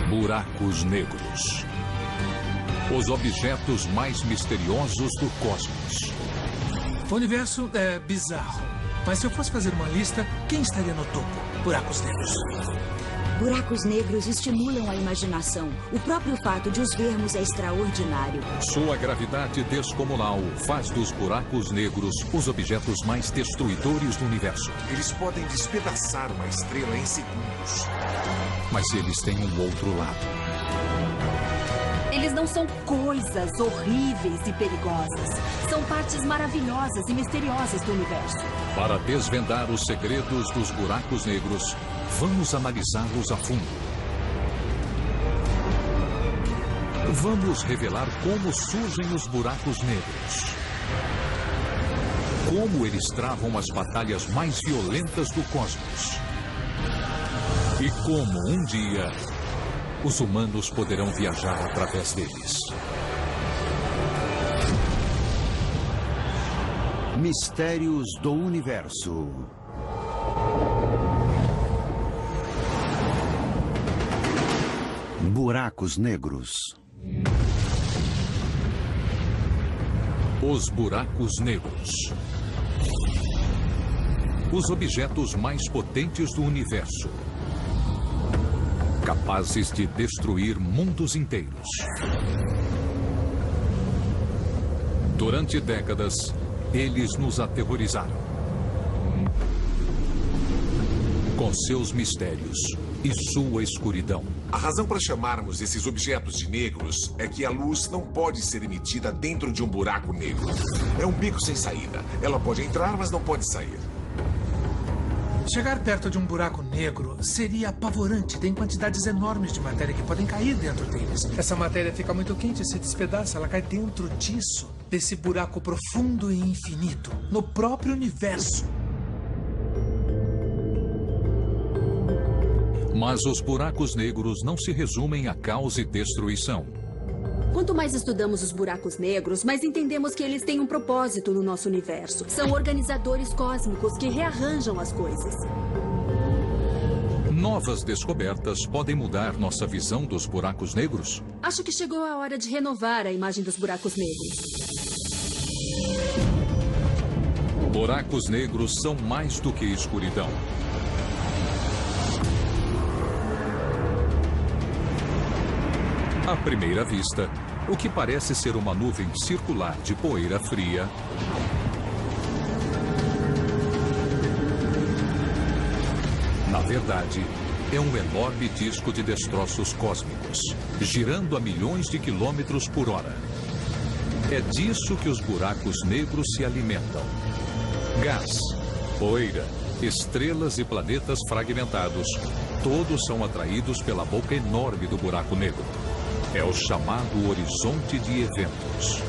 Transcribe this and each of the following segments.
Buracos negros. Os objetos mais misteriosos do cosmos. O universo é bizarro. Mas se eu fosse fazer uma lista, quem estaria no topo? Buracos negros. Buracos negros estimulam a imaginação. O próprio fato de os vermos é extraordinário. Sua gravidade descomunal faz dos buracos negros os objetos mais destruidores do universo. Eles podem despedaçar uma estrela em segundos. Mas eles têm um outro lado. Eles não são coisas horríveis e perigosas. São partes maravilhosas e misteriosas do universo. Para desvendar os segredos dos buracos negros, vamos analisá-los a fundo. Vamos revelar como surgem os buracos negros. Como eles travam as batalhas mais violentas do cosmos. E como, um dia, os humanos poderão viajar através deles. Mistérios do Universo. Buracos negros. Os buracos negros. Os objetos mais potentes do universo. Capazes de destruir mundos inteiros. Durante décadas, eles nos aterrorizaram. Com seus mistérios e sua escuridão. A razão para chamarmos esses objetos de negros é que a luz não pode ser emitida dentro de um buraco negro. É um beco sem saída. Ela pode entrar, mas não pode sair. Chegar perto de um buraco negro seria apavorante. Tem quantidades enormes de matéria que podem cair dentro deles. Essa matéria fica muito quente e se despedaça. Ela cai dentro disso, desse buraco profundo e infinito, no próprio universo. Mas os buracos negros não se resumem a caos e destruição. Quanto mais estudamos os buracos negros, mais entendemos que eles têm um propósito no nosso universo. São organizadores cósmicos que rearranjam as coisas. Novas descobertas podem mudar nossa visão dos buracos negros? Acho que chegou a hora de renovar a imagem dos buracos negros. Buracos negros são mais do que escuridão. À primeira vista, o que parece ser uma nuvem circular de poeira fria na verdade, é um enorme disco de destroços cósmicos, girando a milhões de quilômetros por hora. É disso que os buracos negros se alimentam. Gás, poeira, estrelas e planetas fragmentados, todos são atraídos pela boca enorme do buraco negro. É o chamado horizonte de eventos.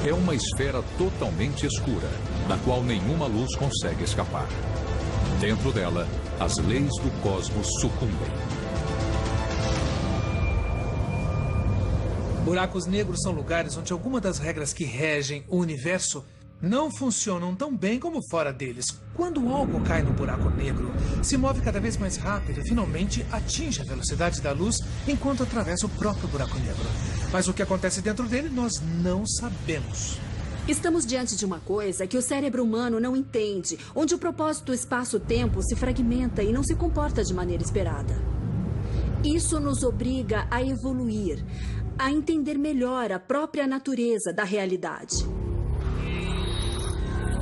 É uma esfera totalmente escura, da qual nenhuma luz consegue escapar. Dentro dela, as leis do cosmos sucumbem. Buracos negros são lugares onde alguma das regras que regem o universo não funcionam tão bem como fora deles. Quando algo cai no buraco negro, se move cada vez mais rápido e finalmente atinge a velocidade da luz enquanto atravessa o próprio buraco negro. Mas o que acontece dentro dele nós não sabemos. Estamos diante de uma coisa que o cérebro humano não entende, onde o propósito espaço-tempo se fragmenta e não se comporta de maneira esperada. Isso nos obriga a evoluir, a entender melhor a própria natureza da realidade.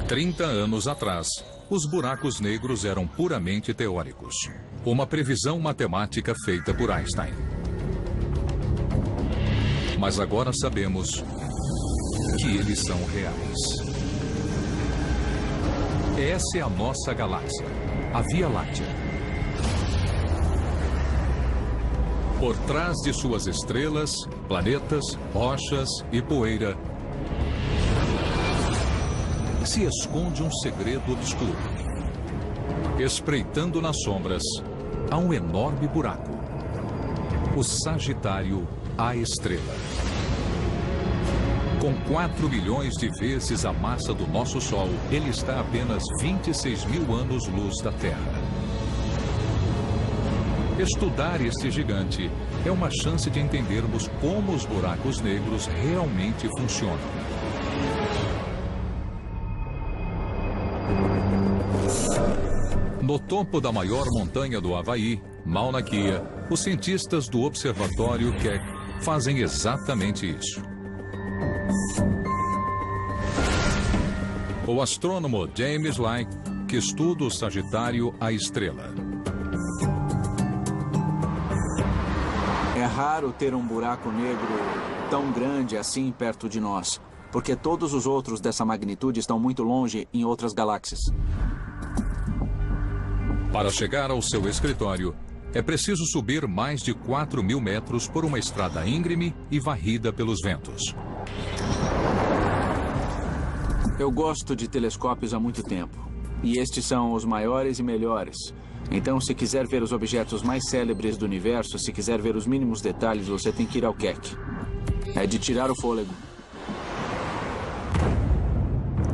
30 anos atrás, os buracos negros eram puramente teóricos. Uma previsão matemática feita por Einstein. Mas agora sabemos que eles são reais. Essa é a nossa galáxia, a Via Láctea. Por trás de suas estrelas, planetas, rochas e poeira, se esconde um segredo obscuro. Espreitando nas sombras, há um enorme buraco. O Sagitário, a estrela. Com 4 milhões de vezes a massa do nosso Sol, ele está a apenas 26 mil anos-luz da Terra. Estudar este gigante é uma chance de entendermos como os buracos negros realmente funcionam. No topo da maior montanha do Havaí, Mauna Kea, os cientistas do Observatório Keck fazem exatamente isso. O astrônomo James Light, que estuda o Sagitário, a estrela. É raro ter um buraco negro tão grande assim perto de nós, porque todos os outros dessa magnitude estão muito longe em outras galáxias. Para chegar ao seu escritório, é preciso subir mais de 4.000 metros por uma estrada íngreme e varrida pelos ventos. Eu gosto de telescópios há muito tempo, e estes são os maiores e melhores. Então, se quiser ver os objetos mais célebres do universo, se quiser ver os mínimos detalhes, você tem que ir ao Keck. É de tirar o fôlego.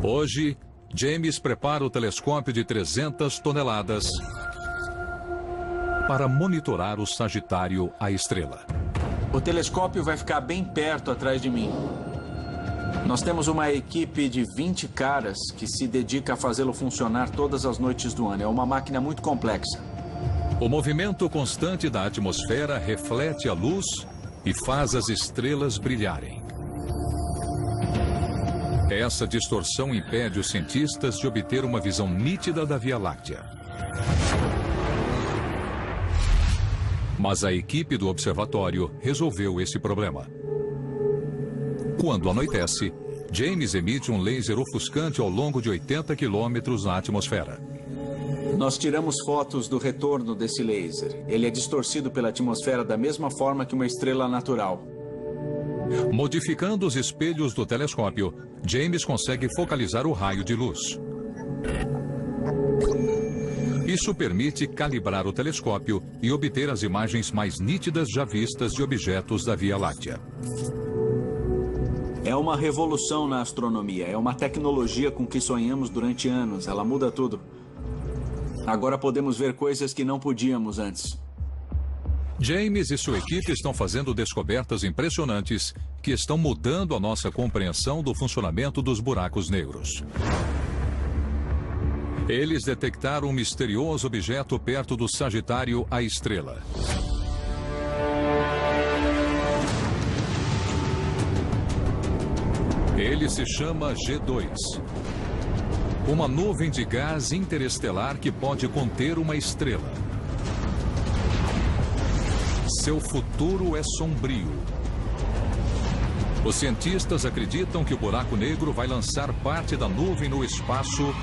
Hoje, James prepara o telescópio de 300 toneladas para monitorar o Sagitário, a estrela. O telescópio vai ficar bem perto atrás de mim. Nós temos uma equipe de 20 caras que se dedica a fazê-lo funcionar todas as noites do ano. É uma máquina muito complexa. O movimento constante da atmosfera reflete a luz e faz as estrelas brilharem. Essa distorção impede os cientistas de obter uma visão nítida da Via Láctea. Mas a equipe do observatório resolveu esse problema. Quando anoitece, James emite um laser ofuscante ao longo de 80 quilômetros na atmosfera. Nós tiramos fotos do retorno desse laser. Ele é distorcido pela atmosfera da mesma forma que uma estrela natural. Modificando os espelhos do telescópio, James consegue focalizar o raio de luz. Isso permite calibrar o telescópio e obter as imagens mais nítidas já vistas de objetos da Via Láctea. É uma revolução na astronomia. É uma tecnologia com que sonhamos durante anos. Ela muda tudo. Agora podemos ver coisas que não podíamos antes. James e sua equipe estão fazendo descobertas impressionantes que estão mudando a nossa compreensão do funcionamento dos buracos negros. Eles detectaram um misterioso objeto perto do Sagitário, a estrela. Ele se chama G2. Uma nuvem de gás interestelar que pode conter uma estrela. Seu futuro é sombrio. Os cientistas acreditam que o buraco negro vai lançar parte da nuvem no espaço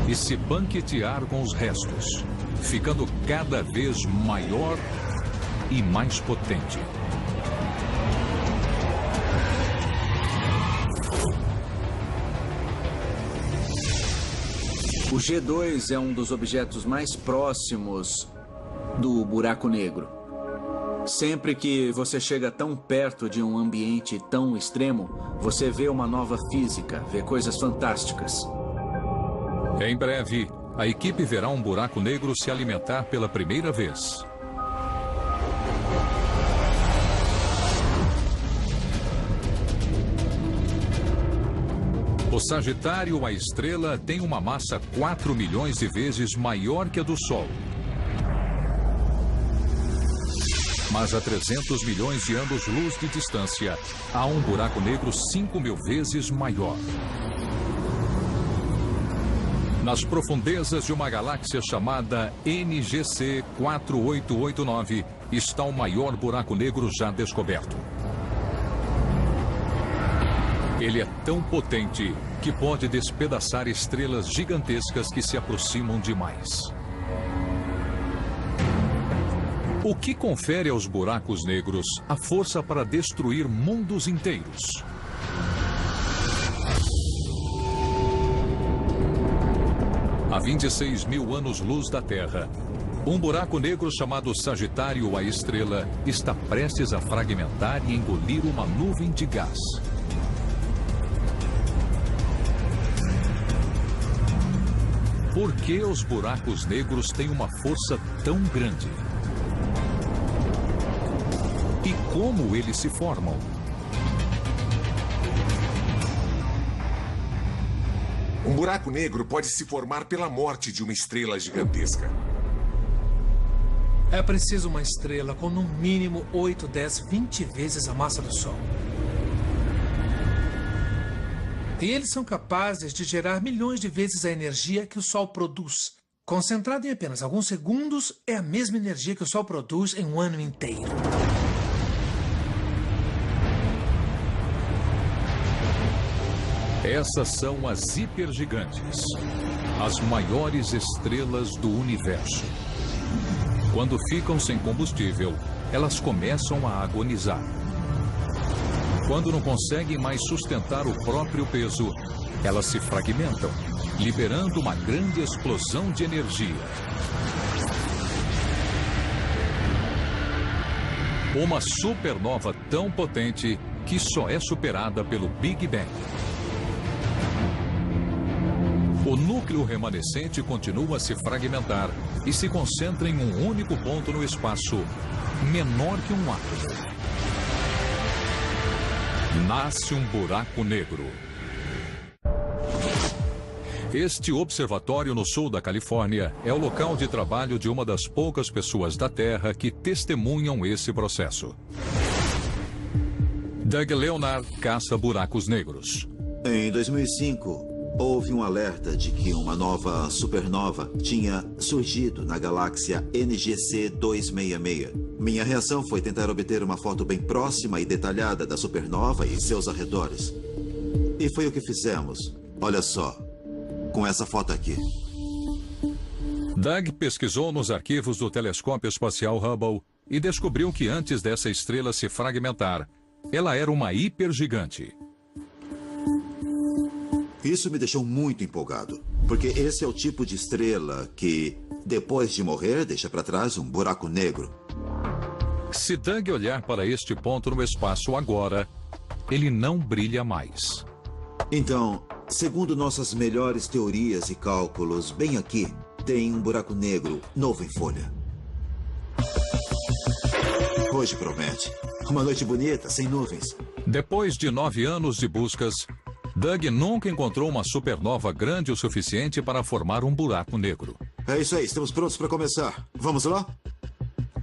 e se banquetear com os restos, ficando cada vez maior e mais potente. O G2 é um dos objetos mais próximos do buraco negro. Sempre que você chega tão perto de um ambiente tão extremo, você vê uma nova física, vê coisas fantásticas. Em breve, a equipe verá um buraco negro se alimentar pela primeira vez. O Sagitário, a estrela, tem uma massa 4 milhões de vezes maior que a do Sol. Mas a 300 milhões de anos-luz de distância, há um buraco negro 5.000 vezes maior. Nas profundezas de uma galáxia chamada NGC 4889, está o maior buraco negro já descoberto. Ele é tão potente que pode despedaçar estrelas gigantescas que se aproximam demais. O que confere aos buracos negros a força para destruir mundos inteiros? A 26.000 anos-luz da Terra, um buraco negro chamado Sagitário, a estrela, está prestes a fragmentar e engolir uma nuvem de gás. Por que os buracos negros têm uma força tão grande? E como eles se formam? Um buraco negro pode se formar pela morte de uma estrela gigantesca. É preciso uma estrela com no mínimo 8, 10, 20 vezes a massa do Sol. E eles são capazes de gerar milhões de vezes a energia que o Sol produz. Concentrada em apenas alguns segundos, é a mesma energia que o Sol produz em um ano inteiro. Essas são as hipergigantes, as maiores estrelas do universo. Quando ficam sem combustível, elas começam a agonizar. Quando não conseguem mais sustentar o próprio peso, elas se fragmentam, liberando uma grande explosão de energia. Uma supernova tão potente que só é superada pelo Big Bang. O núcleo remanescente continua a se fragmentar e se concentra em um único ponto no espaço, menor que um átomo. Nasce um buraco negro. Este observatório no sul da Califórnia é o local de trabalho de uma das poucas pessoas da Terra que testemunham esse processo. Doug Leonard caça buracos negros. Em 2005, houve um alerta de que uma nova supernova tinha surgido na galáxia NGC 266. Minha reação foi tentar obter uma foto bem próxima e detalhada da supernova e seus arredores. E foi o que fizemos. Olha só, com essa foto aqui. Doug pesquisou nos arquivos do telescópio espacial Hubble e descobriu que antes dessa estrela se fragmentar, ela era uma hipergigante. Isso me deixou muito empolgado, porque esse é o tipo de estrela que, depois de morrer, deixa para trás um buraco negro. Se Doug olhar para este ponto no espaço agora, ele não brilha mais. Então, segundo nossas melhores teorias e cálculos, bem aqui tem um buraco negro novo em folha. Hoje promete. Uma noite bonita, sem nuvens. Depois de 9 anos de buscas, Doug nunca encontrou uma supernova grande o suficiente para formar um buraco negro. É isso aí, estamos prontos para começar. Vamos lá?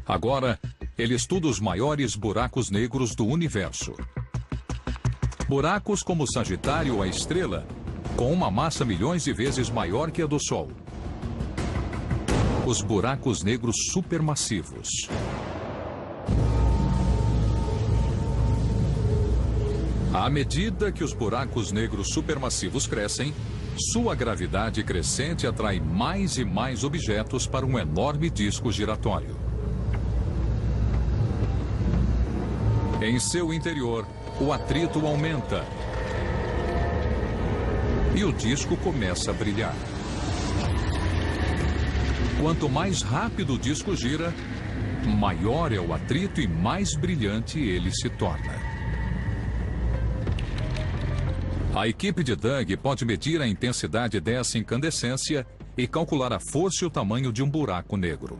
Agora, ele estuda os maiores buracos negros do universo. Buracos como Sagitário, a estrela, com uma massa milhões de vezes maior que a do Sol. Os buracos negros supermassivos. À medida que os buracos negros supermassivos crescem, sua gravidade crescente atrai mais e mais objetos para um enorme disco giratório. Em seu interior, o atrito aumenta e o disco começa a brilhar. Quanto mais rápido o disco gira, maior é o atrito e mais brilhante ele se torna. A equipe de Doug pode medir a intensidade dessa incandescência e calcular a força e o tamanho de um buraco negro.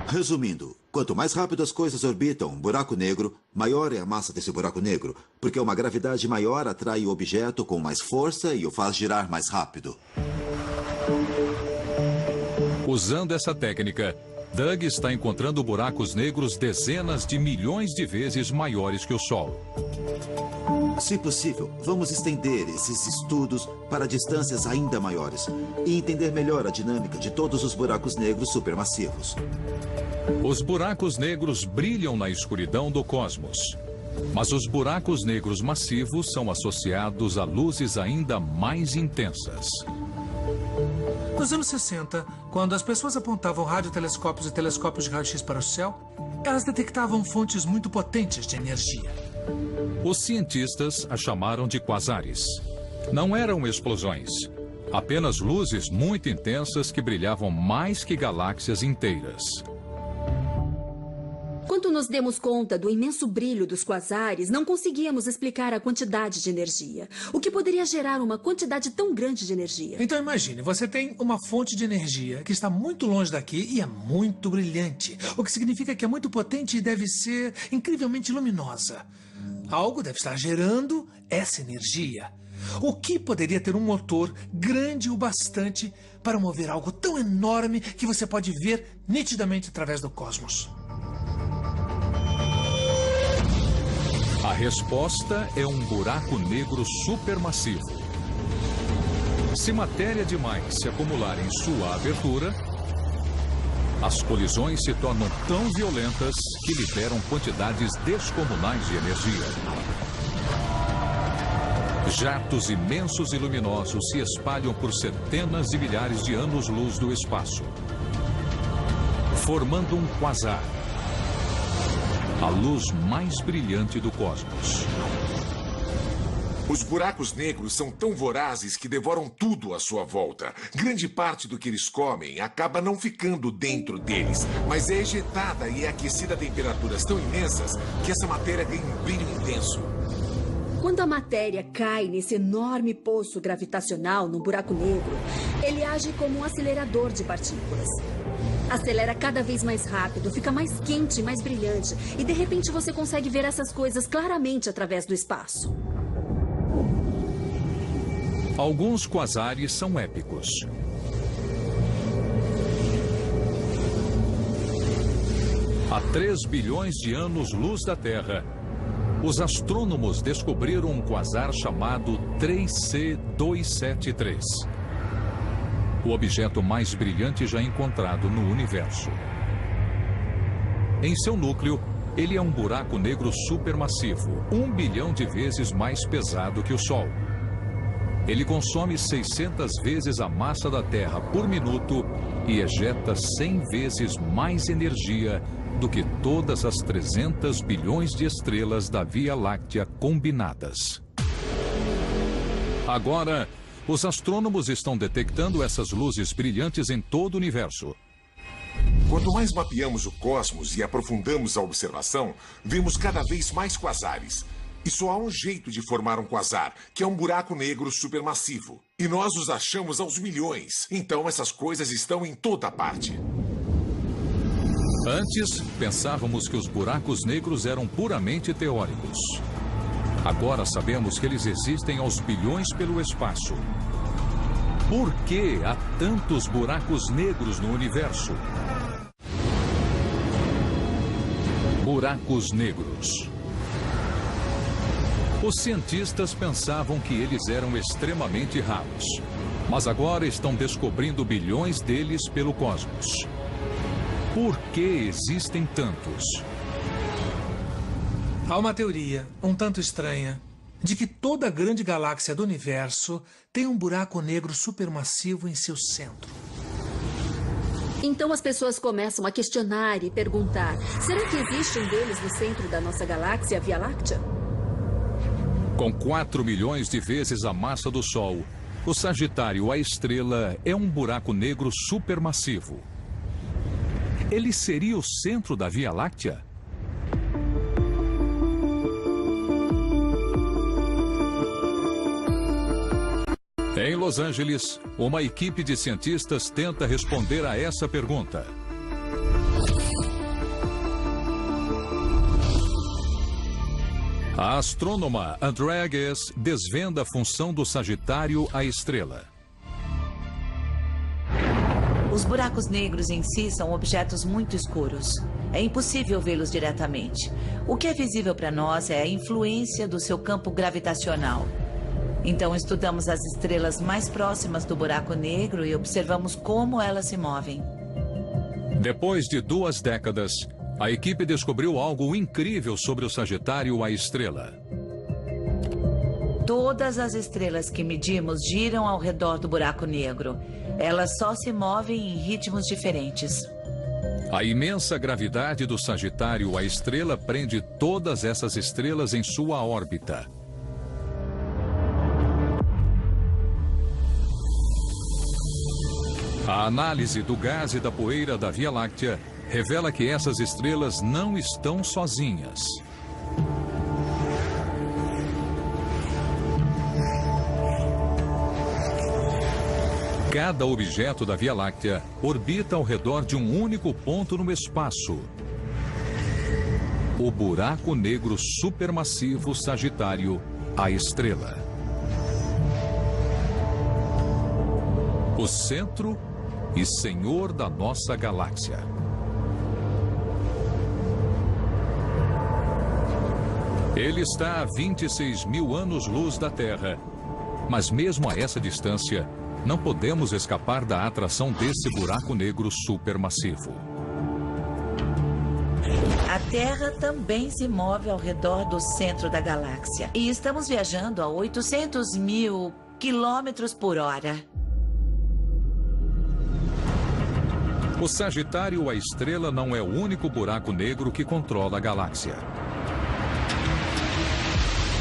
Resumindo, quanto mais rápido as coisas orbitam um buraco negro, maior é a massa desse buraco negro, porque uma gravidade maior atrai o objeto com mais força e o faz girar mais rápido. Usando essa técnica, Doug está encontrando buracos negros dezenas de milhões de vezes maiores que o Sol. Se possível, vamos estender esses estudos para distâncias ainda maiores e entender melhor a dinâmica de todos os buracos negros supermassivos. Os buracos negros brilham na escuridão do cosmos, mas os buracos negros massivos são associados a luzes ainda mais intensas. Nos anos 60, quando as pessoas apontavam radiotelescópios e telescópios de raio-x para o céu, elas detectavam fontes muito potentes de energia. Os cientistas a chamaram de quasares. Não eram explosões, apenas luzes muito intensas que brilhavam mais que galáxias inteiras. Quando nos demos conta do imenso brilho dos quasares, não conseguíamos explicar a quantidade de energia. O que poderia gerar uma quantidade tão grande de energia? Então imagine, você tem uma fonte de energia que está muito longe daqui e é muito brilhante. O que significa que é muito potente e deve ser incrivelmente luminosa. Algo deve estar gerando essa energia. O que poderia ter um motor grande o bastante para mover algo tão enorme que você pode ver nitidamente através do cosmos? A resposta é um buraco negro supermassivo. Se matéria demais se acumular em sua abertura, as colisões se tornam tão violentas que liberam quantidades descomunais de energia. Jatos imensos e luminosos se espalham por centenas de milhares de anos-luz do espaço, formando um quasar, a luz mais brilhante do cosmos. Os buracos negros são tão vorazes que devoram tudo à sua volta. Grande parte do que eles comem acaba não ficando dentro deles, mas é ejetada e é aquecida a temperaturas tão imensas que essa matéria ganha um brilho intenso. Quando a matéria cai nesse enorme poço gravitacional no buraco negro, ele age como um acelerador de partículas. Acelera cada vez mais rápido, fica mais quente e mais brilhante, e de repente você consegue ver essas coisas claramente através do espaço. Alguns quasares são épicos. Há 3 bilhões de anos-luz da Terra, os astrônomos descobriram um quasar chamado 3C273. O objeto mais brilhante já encontrado no universo. Em seu núcleo, ele é um buraco negro supermassivo, 1 bilhão de vezes mais pesado que o Sol. Ele consome 600 vezes a massa da Terra por minuto e ejeta 100 vezes mais energia do que todas as 300 bilhões de estrelas da Via Láctea combinadas. Agora, os astrônomos estão detectando essas luzes brilhantes em todo o universo. Quanto mais mapeamos o cosmos e aprofundamos a observação, vemos cada vez mais quasares. E só há um jeito de formar um quasar, que é um buraco negro supermassivo. E nós os achamos aos milhões. Então essas coisas estão em toda parte. Antes, pensávamos que os buracos negros eram puramente teóricos. Agora sabemos que eles existem aos bilhões pelo espaço. Por que há tantos buracos negros no universo? Buracos negros. Os cientistas pensavam que eles eram extremamente raros, mas agora estão descobrindo bilhões deles pelo cosmos. Por que existem tantos? Há uma teoria, um tanto estranha, de que toda a grande galáxia do universo tem um buraco negro supermassivo em seu centro. Então as pessoas começam a questionar e perguntar: será que existe um deles no centro da nossa galáxia, a Via Láctea? Com 4 milhões de vezes a massa do Sol, o Sagitário, a estrela, é um buraco negro supermassivo. Ele seria o centro da Via Láctea? Em Los Angeles, uma equipe de cientistas tenta responder a essa pergunta. A astrônoma Andrea Ghez desvenda a função do Sagitário, a estrela. Os buracos negros em si são objetos muito escuros. É impossível vê-los diretamente. O que é visível para nós é a influência do seu campo gravitacional. Então estudamos as estrelas mais próximas do buraco negro e observamos como elas se movem. Depois de 2 décadas, a equipe descobriu algo incrível sobre o Sagitário, a estrela. Todas as estrelas que medimos giram ao redor do buraco negro. Elas só se movem em ritmos diferentes. A imensa gravidade do Sagitário, a estrela, prende todas essas estrelas em sua órbita. A análise do gás e da poeira da Via Láctea revela que essas estrelas não estão sozinhas. Cada objeto da Via Láctea orbita ao redor de um único ponto no espaço. O buraco negro supermassivo Sagitário, a estrela. O centro e senhor da nossa galáxia. Ele está a 26 mil anos-luz da Terra, mas mesmo a essa distância, não podemos escapar da atração desse buraco negro supermassivo. A Terra também se move ao redor do centro da galáxia. E estamos viajando a 800 mil quilômetros por hora. O Sagitário, a estrela, não é o único buraco negro que controla a galáxia.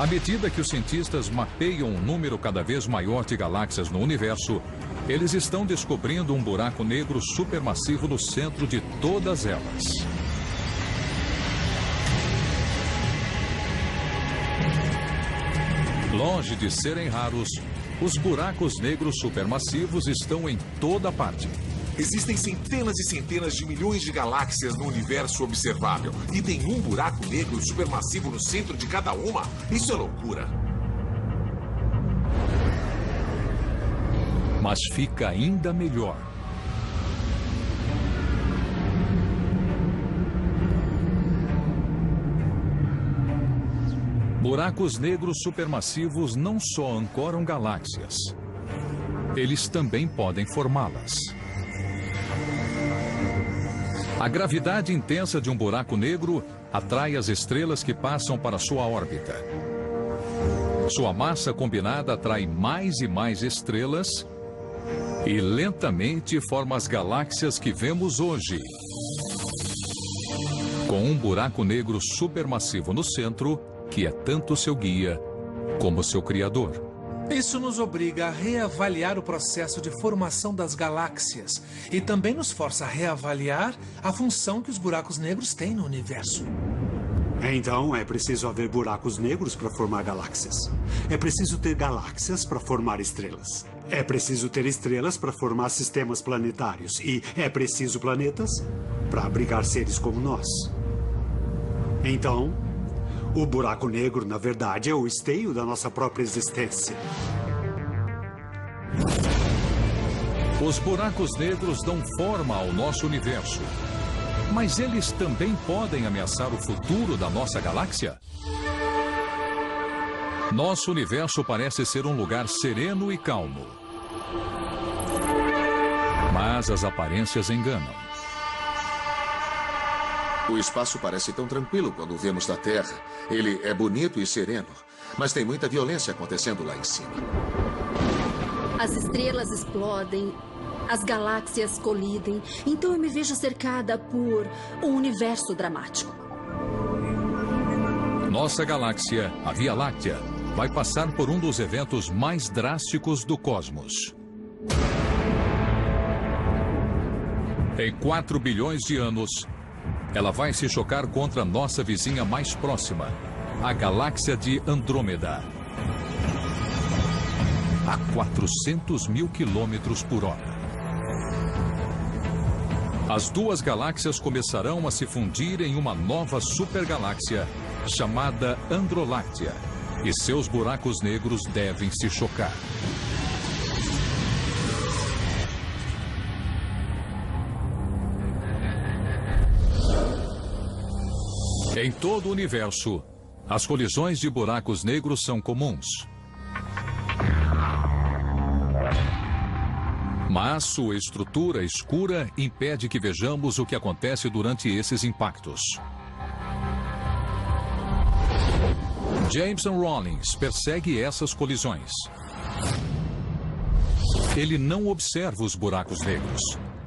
À medida que os cientistas mapeiam um número cada vez maior de galáxias no universo, eles estão descobrindo um buraco negro supermassivo no centro de todas elas. Longe de serem raros, os buracos negros supermassivos estão em toda parte. Existem centenas e centenas de milhões de galáxias no universo observável. E tem um buraco negro supermassivo no centro de cada uma? Isso é loucura. Mas fica ainda melhor. Buracos negros supermassivos não só ancoram galáxias, eles também podem formá-las. A gravidade intensa de um buraco negro atrai as estrelas que passam para sua órbita. Sua massa combinada atrai mais e mais estrelas e lentamente forma as galáxias que vemos hoje. Com um buraco negro supermassivo no centro, que é tanto seu guia como seu criador. Isso nos obriga a reavaliar o processo de formação das galáxias e também nos força a reavaliar a função que os buracos negros têm no universo. Então, é preciso haver buracos negros para formar galáxias. É preciso ter galáxias para formar estrelas. É preciso ter estrelas para formar sistemas planetários. E é preciso planetas para abrigar seres como nós. Então, o buraco negro, na verdade, é o esteio da nossa própria existência. Os buracos negros dão forma ao nosso universo. Mas eles também podem ameaçar o futuro da nossa galáxia? Nosso universo parece ser um lugar sereno e calmo. Mas as aparências enganam. O espaço parece tão tranquilo quando o vemos da Terra. Ele é bonito e sereno, mas tem muita violência acontecendo lá em cima. As estrelas explodem, as galáxias colidem, então eu me vejo cercada por um universo dramático. Nossa galáxia, a Via Láctea, vai passar por um dos eventos mais drásticos do cosmos. Em 4 bilhões de anos, ela vai se chocar contra nossa vizinha mais próxima, a galáxia de Andrômeda, a 400 mil quilômetros por hora. As duas galáxias começarão a se fundir em uma nova supergaláxia chamada Androláctea, e seus buracos negros devem se chocar. Em todo o universo, as colisões de buracos negros são comuns. Mas sua estrutura escura impede que vejamos o que acontece durante esses impactos. Jameson Rollins persegue essas colisões. Ele não observa os buracos negros,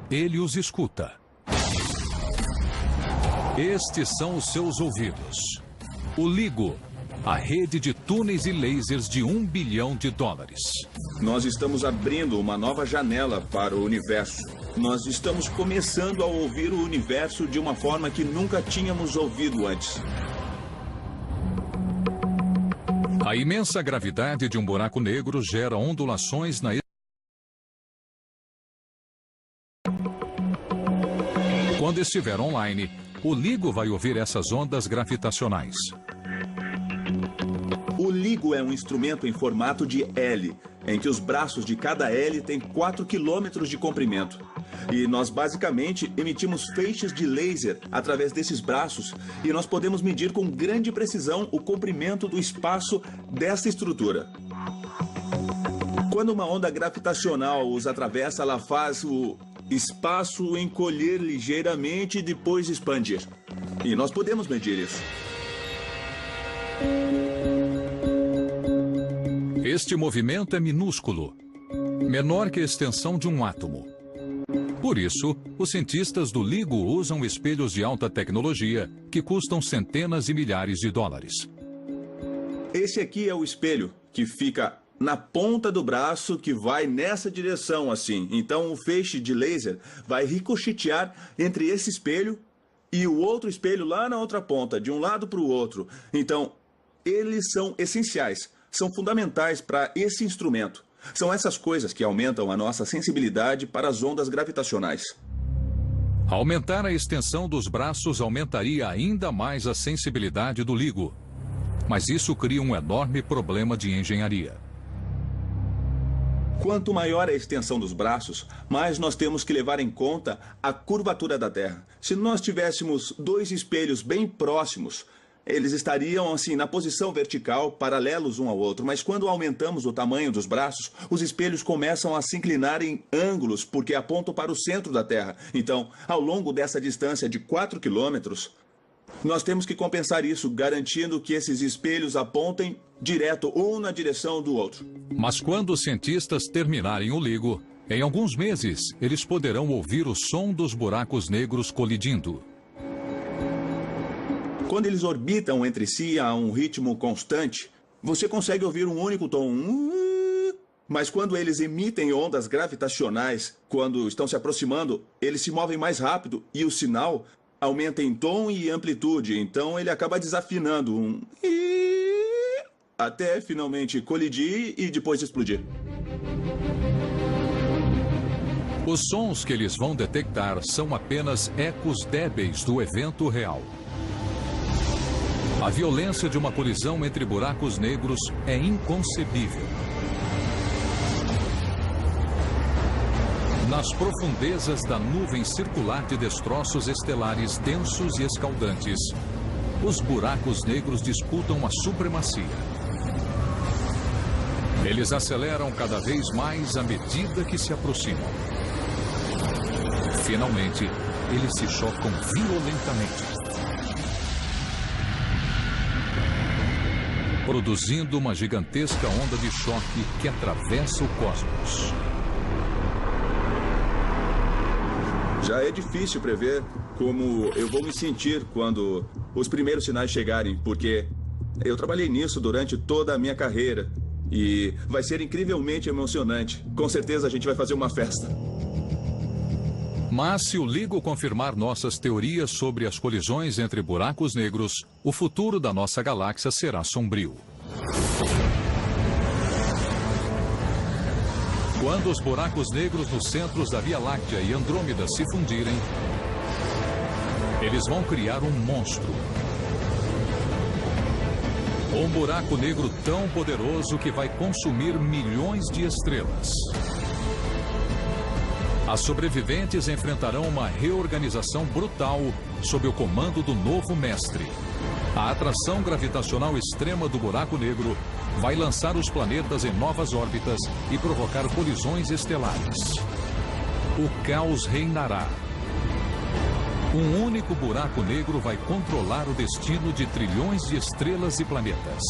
ele os escuta. Estes são os seus ouvidos. O LIGO, a rede de túneis e lasers de $1 bilhão. Nós estamos abrindo uma nova janela para o universo. Nós estamos começando a ouvir o universo de uma forma que nunca tínhamos ouvido antes. A imensa gravidade de um buraco negro gera ondulações na... Quando estiver online, o LIGO vai ouvir essas ondas gravitacionais. O LIGO é um instrumento em formato de L, em que os braços de cada L têm 4 quilômetros de comprimento. E nós basicamente emitimos feixes de laser através desses braços e nós podemos medir com grande precisão o comprimento do espaço dessa estrutura. Quando uma onda gravitacional os atravessa, ela faz o espaço encolher ligeiramente e depois expandir. E nós podemos medir isso. Este movimento é minúsculo, menor que a extensão de um átomo. Por isso, os cientistas do LIGO usam espelhos de alta tecnologia que custam centenas de milhares de dólares. Esse aqui é o espelho que fica na ponta do braço que vai nessa direção assim. Então o feixe de laser vai ricochetear entre esse espelho e o outro espelho lá na outra ponta, de um lado para o outro. Então, eles são essenciais, são fundamentais para esse instrumento. São essas coisas que aumentam a nossa sensibilidade para as ondas gravitacionais. Aumentar a extensão dos braços aumentaria ainda mais a sensibilidade do LIGO. Mas isso cria um enorme problema de engenharia. Quanto maior a extensão dos braços, mais nós temos que levar em conta a curvatura da Terra. Se nós tivéssemos 2 espelhos bem próximos, eles estariam assim na posição vertical, paralelos um ao outro. Mas quando aumentamos o tamanho dos braços, os espelhos começam a se inclinar em ângulos, porque apontam para o centro da Terra. Então, ao longo dessa distância de 4 quilômetros, nós temos que compensar isso, garantindo que esses espelhos apontem direto um na direção do outro. Mas quando os cientistas terminarem o LIGO, em alguns meses, eles poderão ouvir o som dos buracos negros colidindo. Quando eles orbitam entre si a um ritmo constante, você consegue ouvir um único tom. Mas quando eles emitem ondas gravitacionais, quando estão se aproximando, eles se movem mais rápido e o sinal aumenta em tom e amplitude. Então ele acaba desafinando um até finalmente colidir e depois explodir. Os sons que eles vão detectar são apenas ecos débeis do evento real. A violência de uma colisão entre buracos negros é inconcebível. Nas profundezas da nuvem circular de destroços estelares densos e escaldantes, os buracos negros disputam a supremacia. Eles aceleram cada vez mais à medida que se aproximam. Finalmente, eles se chocam violentamente, produzindo uma gigantesca onda de choque que atravessa o cosmos. Já é difícil prever como eu vou me sentir quando os primeiros sinais chegarem, porque eu trabalhei nisso durante toda a minha carreira e vai ser incrivelmente emocionante. Com certeza a gente vai fazer uma festa. Mas se o LIGO confirmar nossas teorias sobre as colisões entre buracos negros, o futuro da nossa galáxia será sombrio. Quando os buracos negros nos centros da Via Láctea e Andrômeda se fundirem, eles vão criar um monstro. Um buraco negro tão poderoso que vai consumir milhões de estrelas. As sobreviventes enfrentarão uma reorganização brutal sob o comando do novo mestre. A atração gravitacional extrema do buraco negro vai lançar os planetas em novas órbitas e provocar colisões estelares. O caos reinará. Um único buraco negro vai controlar o destino de trilhões de estrelas e planetas.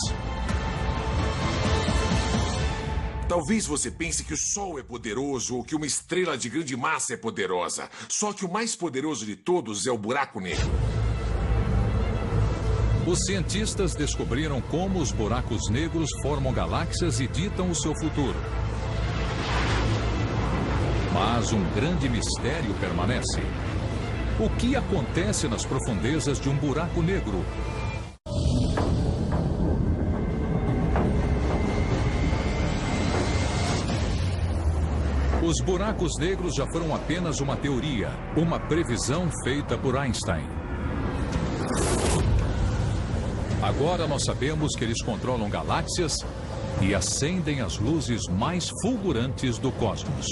Talvez você pense que o Sol é poderoso ou que uma estrela de grande massa é poderosa. Só que o mais poderoso de todos é o buraco negro. Os cientistas descobriram como os buracos negros formam galáxias e ditam o seu futuro. Mas um grande mistério permanece. O que acontece nas profundezas de um buraco negro? Os buracos negros já foram apenas uma teoria, uma previsão feita por Einstein. Agora nós sabemos que eles controlam galáxias e acendem as luzes mais fulgurantes do cosmos.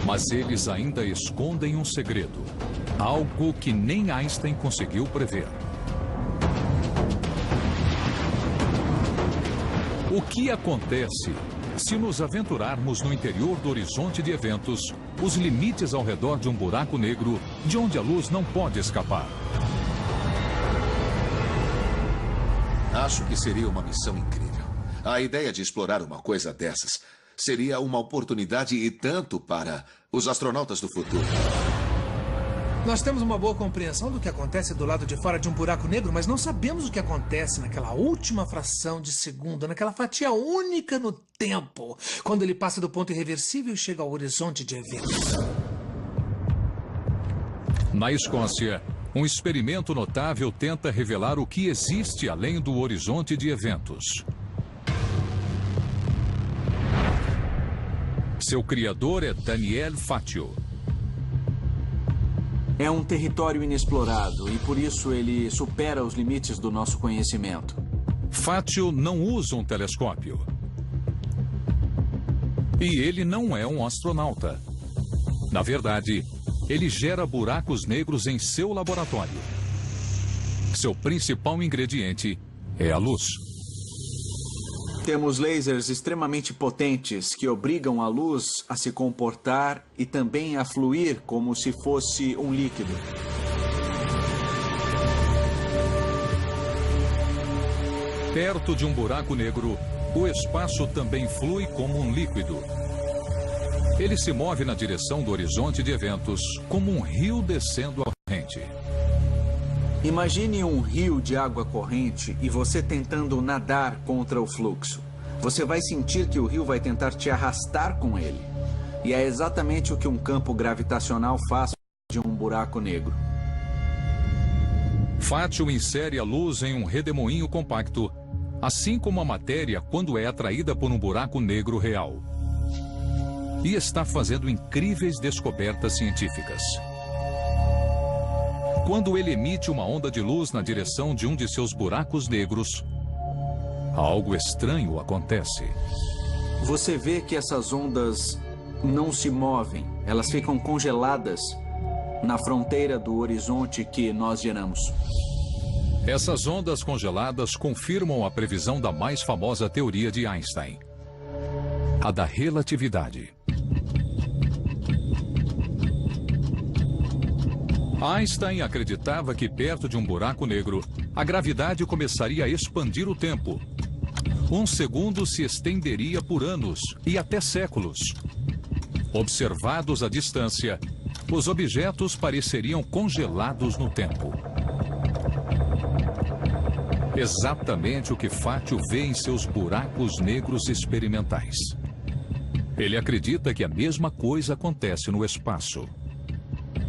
Mas eles ainda escondem um segredo, algo que nem Einstein conseguiu prever. O que acontece se nos aventurarmos no interior do horizonte de eventos, os limites ao redor de um buraco negro, de onde a luz não pode escapar? Acho que seria uma missão incrível. A ideia de explorar uma coisa dessas seria uma oportunidade e tanto para os astronautas do futuro. Nós temos uma boa compreensão do que acontece do lado de fora de um buraco negro, mas não sabemos o que acontece naquela última fração de segundo, naquela fatia única no tempo, quando ele passa do ponto irreversível e chega ao horizonte de eventos. Na Escócia, um experimento notável tenta revelar o que existe além do horizonte de eventos. Seu criador é Daniel Fatio. É um território inexplorado e por isso ele supera os limites do nosso conhecimento. Fatio não usa um telescópio. E ele não é um astronauta. Na verdade, ele gera buracos negros em seu laboratório. Seu principal ingrediente é a luz. Temos lasers extremamente potentes que obrigam a luz a se comportar e também a fluir como se fosse um líquido. Perto de um buraco negro, o espaço também flui como um líquido. Ele se move na direção do horizonte de eventos, como um rio descendo a corrente. Imagine um rio de água corrente e você tentando nadar contra o fluxo. Você vai sentir que o rio vai tentar te arrastar com ele. E é exatamente o que um campo gravitacional faz de um buraco negro. Fatio insere a luz em um redemoinho compacto, assim como a matéria quando é atraída por um buraco negro real. E está fazendo incríveis descobertas científicas. Quando ele emite uma onda de luz na direção de um de seus buracos negros, algo estranho acontece. Você vê que essas ondas não se movem, elas ficam congeladas na fronteira do horizonte que nós geramos. Essas ondas congeladas confirmam a previsão da mais famosa teoria de Einstein, a da relatividade. Einstein acreditava que perto de um buraco negro, a gravidade começaria a expandir o tempo. Um segundo se estenderia por anos e até séculos. Observados à distância, os objetos pareceriam congelados no tempo. Exatamente o que Fatio vê em seus buracos negros experimentais. Ele acredita que a mesma coisa acontece no espaço.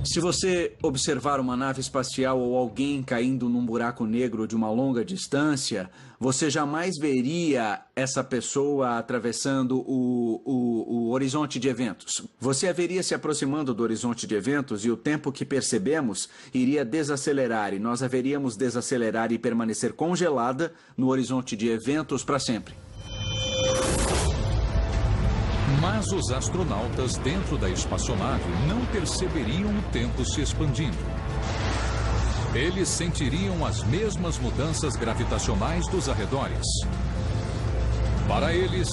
Se você observar uma nave espacial ou alguém caindo num buraco negro de uma longa distância, você jamais veria essa pessoa atravessando o horizonte de eventos. Você a veria se aproximando do horizonte de eventos e o tempo que percebemos iria desacelerar e nós a veríamos desacelerar e permanecer congelada no horizonte de eventos para sempre. Mas os astronautas dentro da espaçonave não perceberiam o tempo se expandindo. Eles sentiriam as mesmas mudanças gravitacionais dos arredores. Para eles,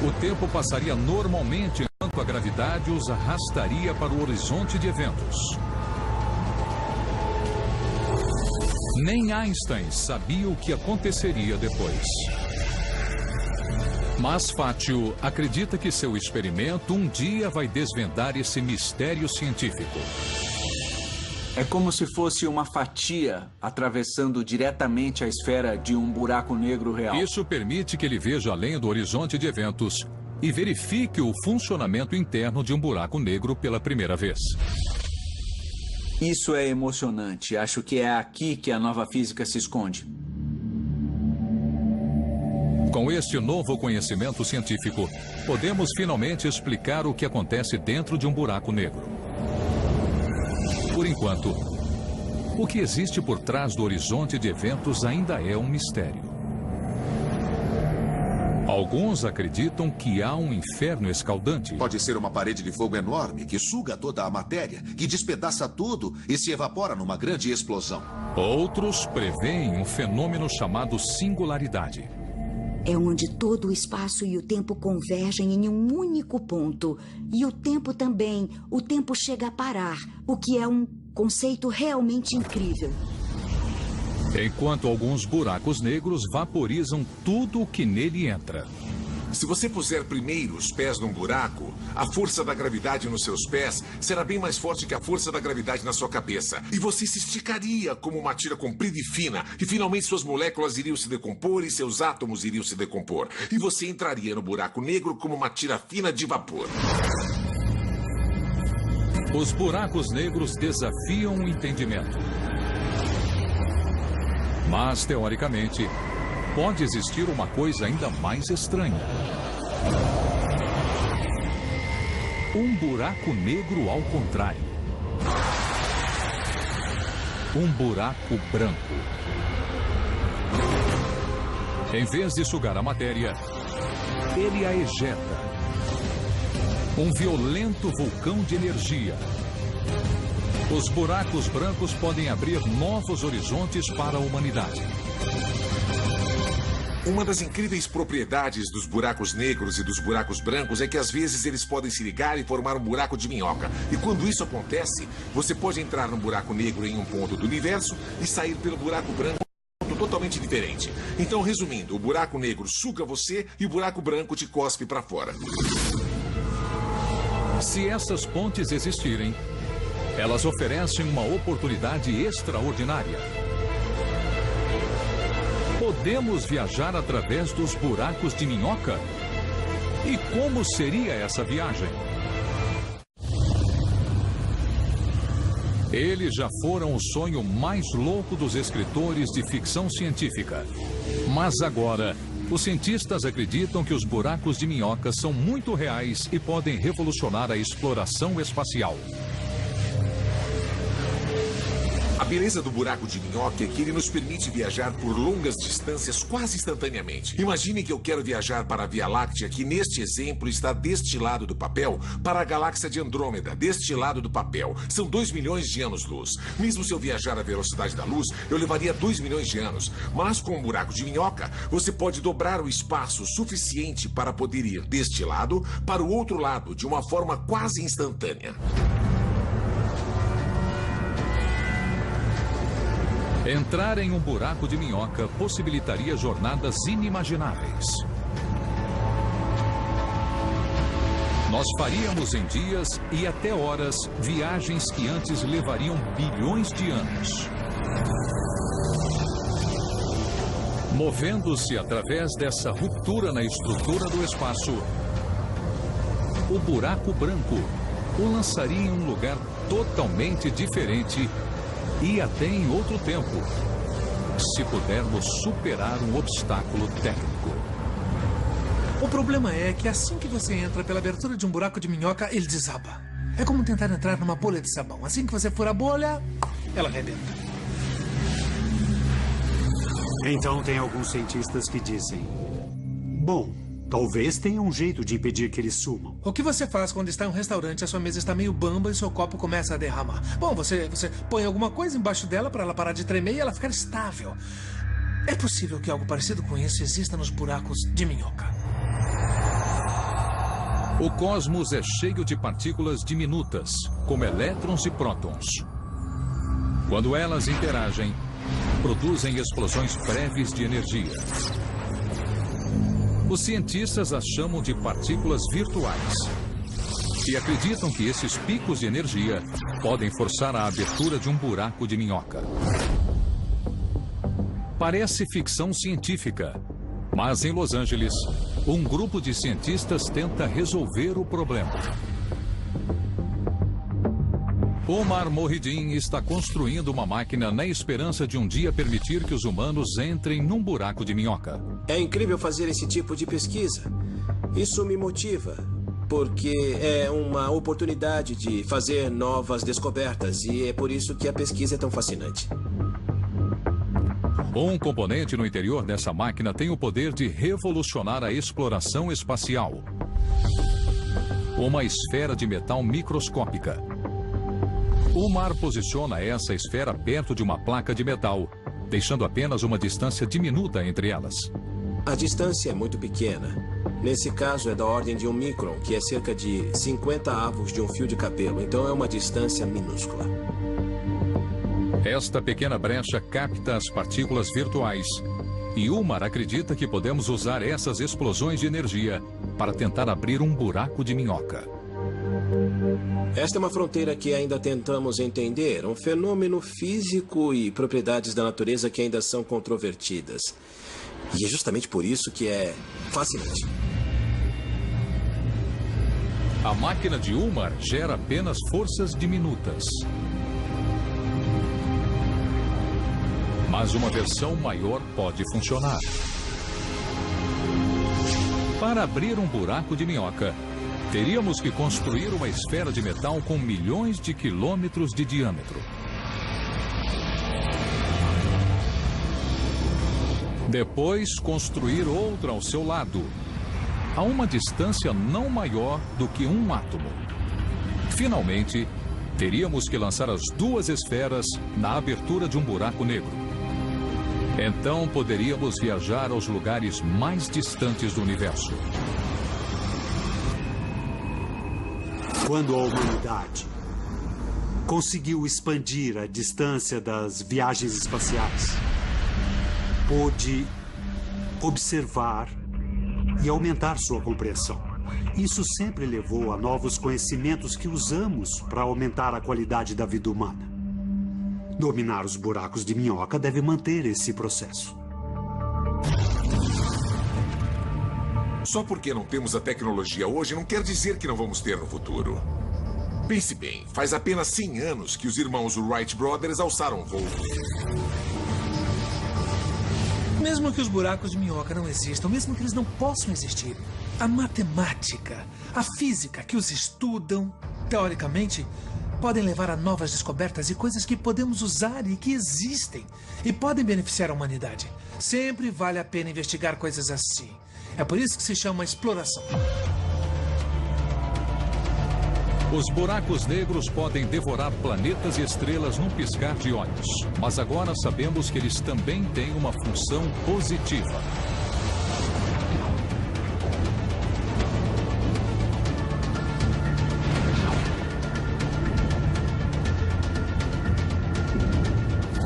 o tempo passaria normalmente enquanto a gravidade os arrastaria para o horizonte de eventos. Nem Einstein sabia o que aconteceria depois. Mas Fatio acredita que seu experimento um dia vai desvendar esse mistério científico. É como se fosse uma fatia atravessando diretamente a esfera de um buraco negro real. Isso permite que ele veja além do horizonte de eventos e verifique o funcionamento interno de um buraco negro pela primeira vez. Isso é emocionante. Acho que é aqui que a nova física se esconde. Com este novo conhecimento científico, podemos finalmente explicar o que acontece dentro de um buraco negro. Por enquanto, o que existe por trás do horizonte de eventos ainda é um mistério. Alguns acreditam que há um inferno escaldante. Pode ser uma parede de fogo enorme que suga toda a matéria, que despedaça tudo e se evapora numa grande explosão. Outros preveem um fenômeno chamado singularidade. É onde todo o espaço e o tempo convergem em um único ponto. E o tempo também. O tempo chega a parar, o que é um conceito realmente incrível. Enquanto alguns buracos negros vaporizam tudo o que nele entra. Se você puser primeiro os pés num buraco, a força da gravidade nos seus pés será bem mais forte que a força da gravidade na sua cabeça. E você se esticaria como uma tira comprida e fina. E finalmente suas moléculas iriam se decompor e seus átomos iriam se decompor. E você entraria no buraco negro como uma tira fina de vapor. Os buracos negros desafiam o entendimento. Mas, teoricamente, pode existir uma coisa ainda mais estranha. Um buraco negro ao contrário. Um buraco branco. Em vez de sugar a matéria, ele a ejeta. Um violento vulcão de energia. Os buracos brancos podem abrir novos horizontes para a humanidade. Uma das incríveis propriedades dos buracos negros e dos buracos brancos é que às vezes eles podem se ligar e formar um buraco de minhoca. E quando isso acontece, você pode entrar num buraco negro em um ponto do universo e sair pelo buraco branco em um ponto totalmente diferente. Então, resumindo, o buraco negro suga você e o buraco branco te cospe para fora. Se essas pontes existirem, elas oferecem uma oportunidade extraordinária. Podemos viajar através dos buracos de minhoca? E como seria essa viagem? Eles já foram o sonho mais louco dos escritores de ficção científica. Mas agora, os cientistas acreditam que os buracos de minhoca são muito reais e podem revolucionar a exploração espacial. A beleza do buraco de minhoca é que ele nos permite viajar por longas distâncias quase instantaneamente. Imagine que eu quero viajar para a Via Láctea, que neste exemplo está deste lado do papel, para a galáxia de Andrômeda, deste lado do papel. São 2 milhões de anos-luz. Mesmo se eu viajar à velocidade da luz, eu levaria 2 milhões de anos. Mas com um buraco de minhoca, você pode dobrar o espaço suficiente para poder ir deste lado para o outro lado de uma forma quase instantânea. Entrar em um buraco de minhoca possibilitaria jornadas inimagináveis. Nós faríamos em dias e até horas viagens que antes levariam bilhões de anos. Movendo-se através dessa ruptura na estrutura do espaço, o buraco branco o lançaria em um lugar totalmente diferente e até em outro tempo, se pudermos superar um obstáculo técnico. O problema é que assim que você entra pela abertura de um buraco de minhoca, ele desaba. É como tentar entrar numa bolha de sabão. Assim que você for a bolha, ela arrebenta. Então tem alguns cientistas que dizem: bom, talvez tenha um jeito de impedir que eles sumam. O que você faz quando está em um restaurante, a sua mesa está meio bamba e seu copo começa a derramar? Bom, você põe alguma coisa embaixo dela para ela parar de tremer e ela ficar estável. É possível que algo parecido com isso exista nos buracos de minhoca. O cosmos é cheio de partículas diminutas, como elétrons e prótons. Quando elas interagem, produzem explosões breves de energia. Os cientistas as chamam de partículas virtuais. e acreditam que esses picos de energia podem forçar a abertura de um buraco de minhoca. Parece ficção científica, mas em Los Angeles, um grupo de cientistas tenta resolver o problema. Omar Mohideen está construindo uma máquina na esperança de um dia permitir que os humanos entrem num buraco de minhoca. É incrível fazer esse tipo de pesquisa. Isso me motiva, porque é uma oportunidade de fazer novas descobertas e é por isso que a pesquisa é tão fascinante. Um componente no interior dessa máquina tem o poder de revolucionar a exploração espacial. Uma esfera de metal microscópica. Omar posiciona essa esfera perto de uma placa de metal, deixando apenas uma distância diminuta entre elas. A distância é muito pequena. Nesse caso é da ordem de 1 micron, que é cerca de 50 avos de um fio de cabelo, então é uma distância minúscula. Esta pequena brecha capta as partículas virtuais. E Omar acredita que podemos usar essas explosões de energia para tentar abrir um buraco de minhoca. Esta é uma fronteira que ainda tentamos entender, um fenômeno físico e propriedades da natureza que ainda são controvertidas. E é justamente por isso que é fascinante. A máquina de Omar gera apenas forças diminutas. Mas uma versão maior pode funcionar. Para abrir um buraco de minhoca, teríamos que construir uma esfera de metal com milhões de quilômetros de diâmetro. Depois, construir outra ao seu lado, a uma distância não maior do que um átomo. Finalmente, teríamos que lançar as duas esferas na abertura de um buraco negro. Então, poderíamos viajar aos lugares mais distantes do universo. Quando a humanidade conseguiu expandir a distância das viagens espaciais, pôde observar e aumentar sua compreensão. Isso sempre levou a novos conhecimentos que usamos para aumentar a qualidade da vida humana. Dominar os buracos de minhoca deve manter esse processo. Só porque não temos a tecnologia hoje não quer dizer que não vamos ter no futuro. Pense bem, faz apenas 100 anos que os irmãos Wright Brothers alçaram voo. Mesmo que os buracos de minhoca não existam, mesmo que eles não possam existir, a matemática, a física que os estudam, teoricamente, podem levar a novas descobertas e coisas que podemos usar e que existem e podem beneficiar a humanidade. Sempre vale a pena investigar coisas assim. É por isso que se chama exploração. Os buracos negros podem devorar planetas e estrelas num piscar de olhos. Mas agora sabemos que eles também têm uma função positiva.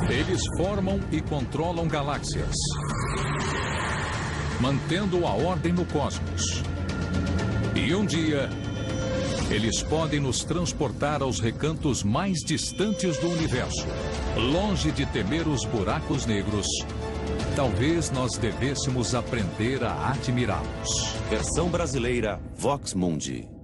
Eles formam e controlam galáxias, mantendo a ordem no cosmos. E um dia, eles podem nos transportar aos recantos mais distantes do universo. Longe de temer os buracos negros, talvez nós devêssemos aprender a admirá-los. Versão brasileira Vox Mundi.